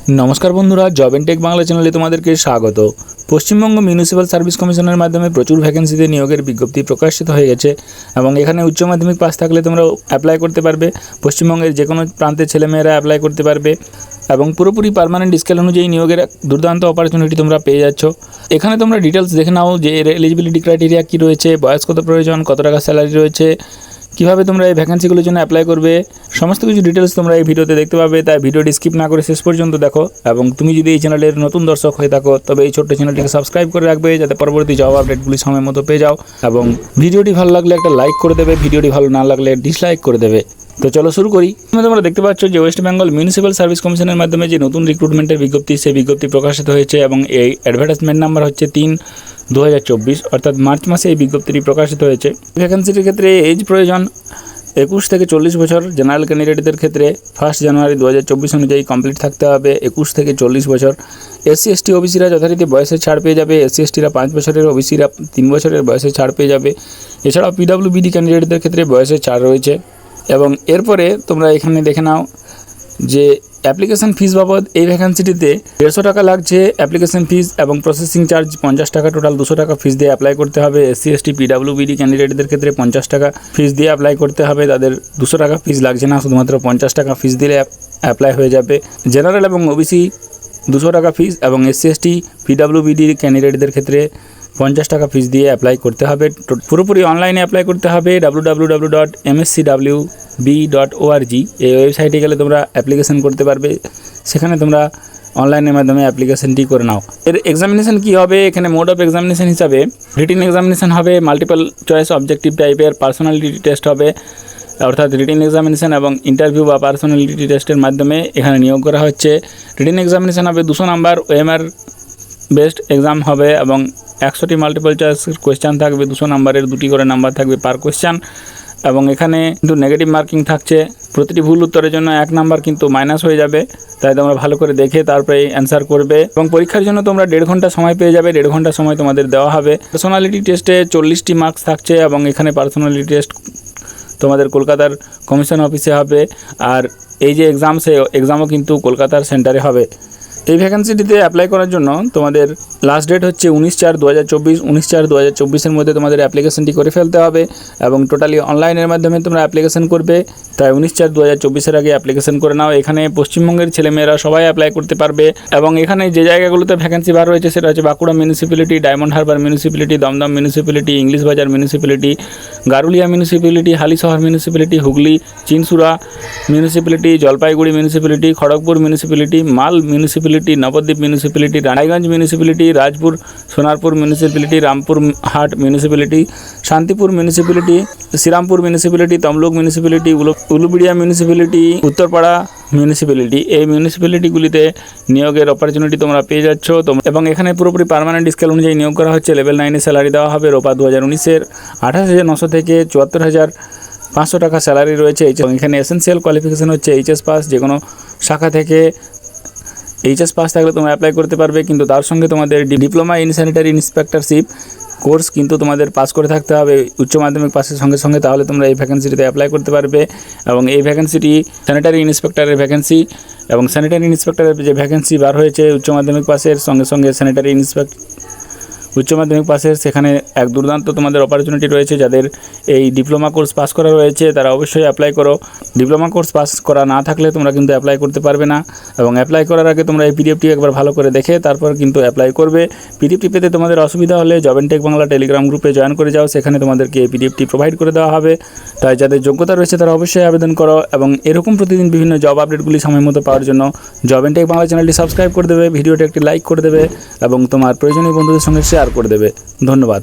নমস্কার বন্ধুরা, job and tech Bangla চ্যানেলে তোমাদেরকে স্বাগত। পশ্চিমবঙ্গ মিউনিসিপ্যাল সার্ভিস কমিশনের মাধ্যমে প্রচুর ভ্যাকেন্সিতে নিয়োগের বিজ্ঞপ্তি প্রকাশিত হয়ে গেছে এবং এখানে উচ্চ মাধ্যমিক পাস থাকলে তোমরা অ্যাপ্লাই করতে পারবে। পশ্চিমবঙ্গের যে কোনো প্রান্তের ছেলেমেয়েরা অ্যাপ্লাই করতে পারবে এবং পুরোপুরি পার্মানেন্ট স্কেল অনুযায়ী নিয়োগের দুর্দান্ত অপরচুনিটি তোমরা পেয়ে যাচ্ছ। এখানে তোমরা ডিটেলস দেখে নাও যে এর এলিজিবিলিটি ক্রাইটেরিয়া কী রয়েছে, বয়স কত প্রয়োজন, কত টাকা স্যালারি রয়েছে, কীভাবে তোমরা এই ভ্যাকেন্সিগুলোর জন্য অ্যাপ্লাই করবে, সমস্ত কিছু ডিটেলস তোমরা এই ভিডিওতে দেখতে পাবে। তাই ভিডিওটি স্কিপ না করে শেষ পর্যন্ত দেখো এবং তুমি যদি এই চ্যানেলের নতুন দর্শক হয়ে থাকো তবে এই ছোট্ট চ্যানেলটিকে সাবস্ক্রাইব করে রাখবে যাতে পরবর্তী জব আপডেটগুলি সময় মতো পেয়ে যাও। এবং ভিডিওটি ভালো লাগলে একটা লাইক করে দেবে, ভিডিওটি ভালো না লাগলে ডিসলাইক করে দেবে। তো চলো শুরু করি। তোমরা দেখতে পাচ্ছ যে ওয়েস্ট বেঙ্গল মিউনিসিপ্যাল সার্ভিস কমিশনের মাধ্যমে যে নতুন রিক্রুটমেন্টের বিজ্ঞপ্তি, সেই বিজ্ঞপ্তি প্রকাশিত হয়েছে এবং এই অ্যাডভার্টাইজমেন্ট নাম্বার হচ্ছে 3/2024, অর্থাৎ মার্চ মাসে এই বিজ্ঞপ্তিটি প্রকাশিত হয়েছে। ভ্যাকেন্সিটির ক্ষেত্রে এজ প্রয়োজন 21 থেকে 40 বছর। জেনারেল ক্যান্ডিডেটদের ক্ষেত্রে 1 জানুয়ারি 2024 অনুযায়ী কমপ্লিট থাকতে হবে 21 থেকে 40 বছর। SC ST ওবিসিরা যথারীতি বয়সের ছাড় পেয়ে যাবে। SC STরা 5 বছরের, ওবিসিরা 3 বছরের বয়সের ছাড় পেয়ে যাবে। এছাড়াও PWBD ক্যান্ডিডেটদের ক্ষেত্রে বয়সের ছাড় রয়েছে। এবং এরপরে তোমরা এখানে দেখে নাও যে অ্যাপ্লিকেশন ফিস বাবদ এই ভ্যাকেন্সিটিতে 150 টাকা লাগছে অ্যাপ্লিকেশন ফিস এবং প্রসেসিং চার্জ 50 টাকা, টোটাল 200 টাকা ফিস দিয়ে অ্যাপ্লাই করতে হবে। SC ST PWBD ক্যান্ডিডেটদের ক্ষেত্রে 50 টাকা ফিস দিয়ে অ্যাপ্লাই করতে হবে, তাদের 200 টাকা ফিস লাগছে না, শুধুমাত্র 50 টাকা ফিস দিলে অ্যাপ্লাই হয়ে যাবে। জেনারেল এবং ওবিসি 200 টাকা ফিস এবং SC ST PWBD ক্যান্ডিডেটদের ক্ষেত্রে 50 টাকা ফিস দিয়ে অ্যাপ্লাই করতে হবে। পুরোপুরি অনলাইনে অ্যাপ্লাই করতে হবে। www.mscwb.org এই ওয়েবসাইটে গেলে তোমরা অ্যাপ্লিকেশন করতে পারবে। সেখানে তোমরা অনলাইনের মাধ্যমে অ্যাপ্লিকেশনটি করে নাও। এর এক্সামিনেশন কী হবে, এখানে মোড অফ এক্সামিনেশন হিসাবে রিটিন এক্সামিনেশন হবে, মাল্টিপল চয়েস অবজেক্টিভ টাইপের, পার্সোনালিটি টেস্ট হবে, অর্থাৎ রিটিন এক্সামিনেশন এবং ইন্টারভিউ বা পার্সোনালিটি টেস্টের মাধ্যমে এখানে নিয়োগ করা হচ্ছে। রিটিন এক্সামিনেশন হবে 200 নাম্বার, OMR বেস্ট এক্সাম হবে এবং 100টি মাল্টিপল চয়েস কোয়েশ্চান থাকবে। 200 নাম্বারের 2টি করে নাম্বার থাকবে পার কোয়েশ্চান এবং এখানে কিন্তু নেগেটিভ মার্কিং থাকছে। প্রতিটি ভুল উত্তরের জন্য 1 নাম্বার কিন্তু মাইনাস হয়ে যাবে, তাই তোমরা ভালো করে দেখে তারপরে অ্যান্সার করবে। এবং পরীক্ষার জন্য তোমরা 1.5 ঘন্টা সময় পেয়ে যাবে। 1.5 ঘন্টা সময় তোমাদের দেওয়া হবে। পার্সোনালিটি টেস্টে 40টি মার্কস থাকছে এবং এখানে পার্সোনালিটি টেস্ট তোমাদের কলকাতার কমিশন অফিসে হবে। আর এই যে এক্সাম, সেই এক্সামও কিন্তু কলকাতার সেন্টারে হবে। এই ভ্যাকেন্সিটিতে অ্যাপ্লাই করার জন্য তোমাদের লাস্ট ডেট হচ্ছে 19/4/2024। 19/4/2024-এর মধ্যে তোমাদের অ্যাপ্লিকেশনটি করে ফেলতে হবে এবং টোটালি অনলাইনের মাধ্যমে তোমরা অ্যাপ্লিকেশন করবে। তাই 19/4/2024-এর আগে অ্যাপ্লিকেশন করে নাও। এখানে পশ্চিমবঙ্গের ছেলেমেয়েরা সবাই অ্যাপ্লাই করতে পারবে এবং এখানে যে জায়গাগুলোতে ভ্যাকেন্সি বার হয়েছে সেটা হচ্ছে Bankura municipality, Diamond Harbour municipality, Dumdum municipality, English Bazar municipality, Garulia municipality, Halisahar municipality, Hooghly Chinsurah municipality, Jalpaiguri municipality, Kharagpur municipality, Mal municipality, Nabadwip municipality, Raiganj municipality, Rajpur Sonarpur municipality, Rampurhat municipality, Shantipur municipality, Serampore municipality, Tamluk municipality, Uluberia municipality, Uttarpara municipality, এই মিউনিসিপ্যালিটিগুলিতে নিয়োগের অপরচুনিটি তোমরা পেয়ে যাচ্ছ। এবং এখানে পুরোপুরি পার্মানেন্ট স্কেল অনুযায়ী নিয়োগ করা হচ্ছে। লেভেল 9-এ স্যালারি দেওয়া হবে। রোপা 2019-এর 28,900 থেকে 74,500 টাকা স্যালারি রয়েছে। এখানে এসেন্সিয়াল কোয়ালিফিকেশন হচ্ছে HS পাস। যে কোনো শাখা থেকে HS পাস থাকলে তোমরা অ্যাপ্লাই করতে পারবে, কিন্তু তার সঙ্গে তোমাদের ডিপ্লোমা ইন স্যানিটারি ইন্সপেক্টরশিপ কোর্স কিন্তু তোমাদের পাস করে থাকতে হবে উচ্চ মাধ্যমিক পাসের সঙ্গে সঙ্গে, তাহলে তোমরা এই ভ্যাকেন্সিটিতে অ্যাপ্লাই করতে পারবে। এবং এই ভ্যাকেন্সিটি স্যানিটারি ইন্সপেক্টরের ভ্যাকেন্সি এবং স্যানিটারি ইন্সপেক্টরের যে ভ্যাকেন্সি বার হয়েছে উচ্চ মাধ্যমিক পাসের সঙ্গে সঙ্গে স্যানিটারি উচ্চ মাধ্যমিক পাসের, সেখানে এক দুর্দান্ত তোমাদের অপরচুনিটি রয়েছে। যাদের এই ডিপ্লোমা কোর্স পাস করা রয়েছে তারা অবশ্যই অ্যাপ্লাই করো। ডিপ্লোমা কোর্স পাস করা না থাকলে তোমরা কিন্তু অ্যাপ্লাই করতে পারবে না এবং অ্যাপ্লাই করার আগে তোমরা এই PDFটি একবার ভালো করে দেখে তারপর কিন্তু অ্যাপ্লাই করবে। PDFটি পেতে তোমাদের অসুবিধা হলে job and tech Bangla Telegram গ্রুপে জয়েন করে যাও, সেখানে তোমাদেরকে এই PDFটি প্রোভাইড করে দেওয়া হবে। তাই যাদের যোগ্যতা রয়েছে তারা অবশ্যই আবেদন করো এবং এরকম প্রতিদিন বিভিন্ন জব আপডেটগুলি সময় মতো পাওয়ার জন্য জব এন্ড টেক বাংলা চ্যানেলটি সাবস্ক্রাইব করে দেবে, ভিডিওটি একটি লাইক করে দেবে এবং তোমার প্রয়োজনীয় বন্ধুদের সঙ্গে শেয়ার করে দেবে। ধন্যবাদ।